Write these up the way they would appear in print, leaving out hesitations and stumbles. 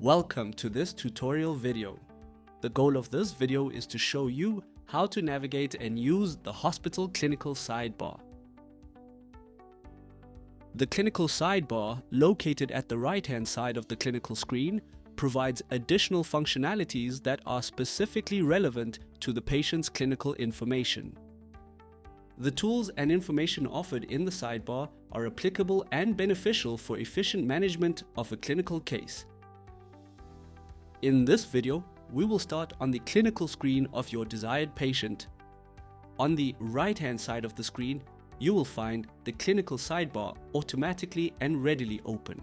Welcome to this tutorial video. The goal of this video is to show you how to navigate and use the hospital clinical sidebar. The clinical sidebar, located at the right-hand side of the clinical screen, provides additional functionalities that are specifically relevant to the patient's clinical information. The tools and information offered in the sidebar are applicable and beneficial for efficient management of a clinical case. In this video, we will start on the clinical screen of your desired patient. On the right-hand side of the screen, you will find the clinical sidebar automatically and readily open.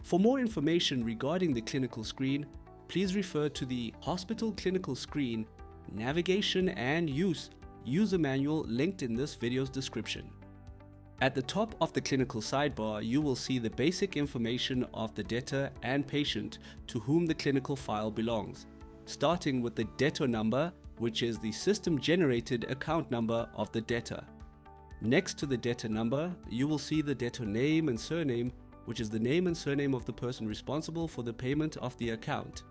For more information regarding the clinical screen, please refer to the Hospital Clinical Screen Navigation and Use user manual linked in this video's description. At the top of the clinical sidebar, you will see the basic information of the debtor and patient to whom the clinical file belongs, starting with the debtor number, which is the system-generated account number of the debtor. Next to the debtor number, you will see the debtor name and surname, which is the name and surname of the person responsible for the payment of the account.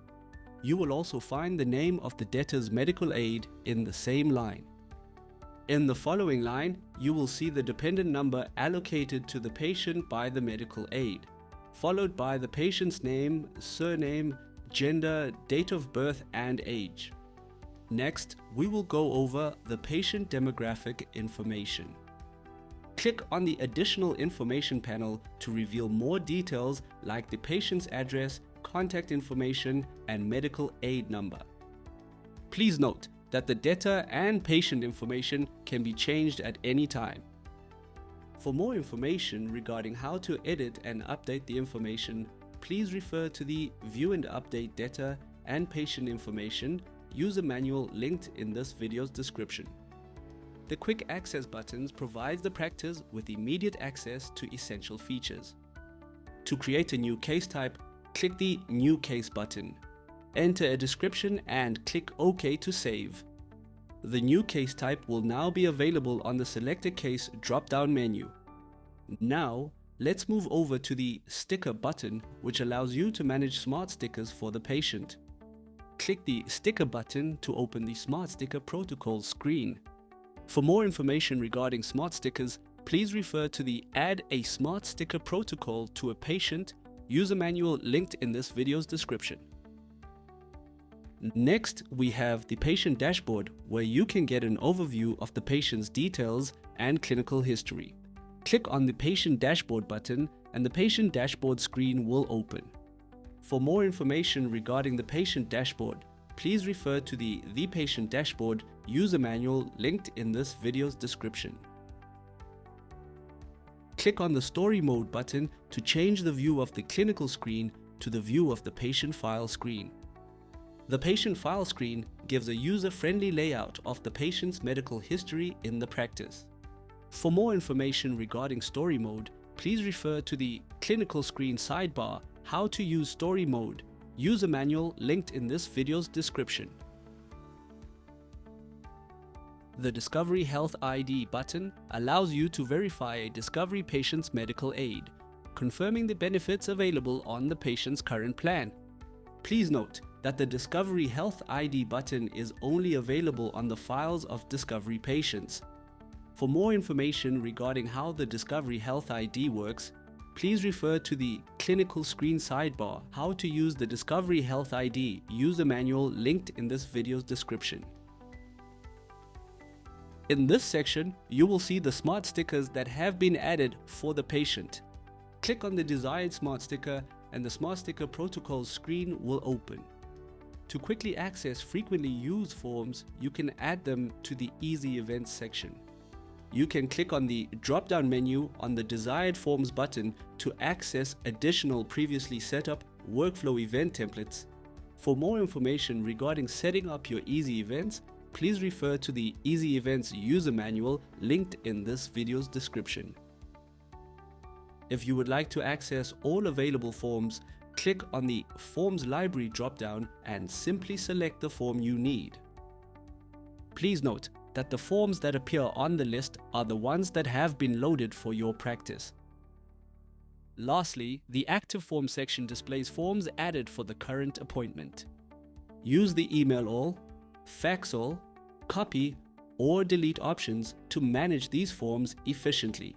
You will also find the name of the debtor's medical aid in the same line. In the following line, you will see the dependent number allocated to the patient by the medical aid, followed by the patient's name, surname, gender, date of birth, and age. Next, we will go over the patient demographic information. Click on the Additional Information panel to reveal more details like the patient's address, contact information, and medical aid number. Please note that the debtor and patient information can be changed at any time. For more information regarding how to edit and update the information, please refer to the View and Update Debtor and Patient Information user manual linked in this video's description. The Quick Access buttons provides the practice with immediate access to essential features. To create a new case type, click the New Case button. Enter a description and click OK to save. The new case type will now be available on the Select a Case drop-down menu. Now, let's move over to the Sticker button, which allows you to manage smart stickers for the patient. Click the Sticker button to open the Smart Sticker Protocol screen. For more information regarding smart stickers, please refer to the Add a Smart Sticker Protocol to a Patient user manual linked in this video's description. Next, we have the patient dashboard, where you can get an overview of the patient's details and clinical history. Click on the patient dashboard button and the patient dashboard screen will open. For more information regarding the patient dashboard, please refer to the Patient Dashboard user manual linked in this video's description. Click on the Story Mode button to change the view of the clinical screen to the view of the patient file screen. The patient file screen gives a user-friendly layout of the patient's medical history in the practice. For more information regarding Story Mode, please refer to the Clinical Screen Sidebar How to Use Story Mode user manual linked in this video's description. The Discovery Health ID button allows you to verify a Discovery patient's medical aid, confirming the benefits available on the patient's current plan. Please note that the Discovery Health ID button is only available on the files of Discovery patients. For more information regarding how the Discovery Health ID works, please refer to the Clinical Screen Sidebar How to Use the Discovery Health ID user manual linked in this video's description. In this section, you will see the smart stickers that have been added for the patient. Click on the desired smart sticker and the Smart Sticker Protocol screen will open. To quickly access frequently used forms, you can add them to the Easy Events section. You can click on the drop-down menu on the Desired Forms button to access additional previously set up workflow event templates. For more information regarding setting up your Easy Events, please refer to the Easy Events user manual linked in this video's description. If you would like to access all available forms, click on the Forms Library drop-down and simply select the form you need. Please note that the forms that appear on the list are the ones that have been loaded for your practice. Lastly, the active form section displays forms added for the current appointment. Use the email all, fax all, copy, or delete options to manage these forms efficiently.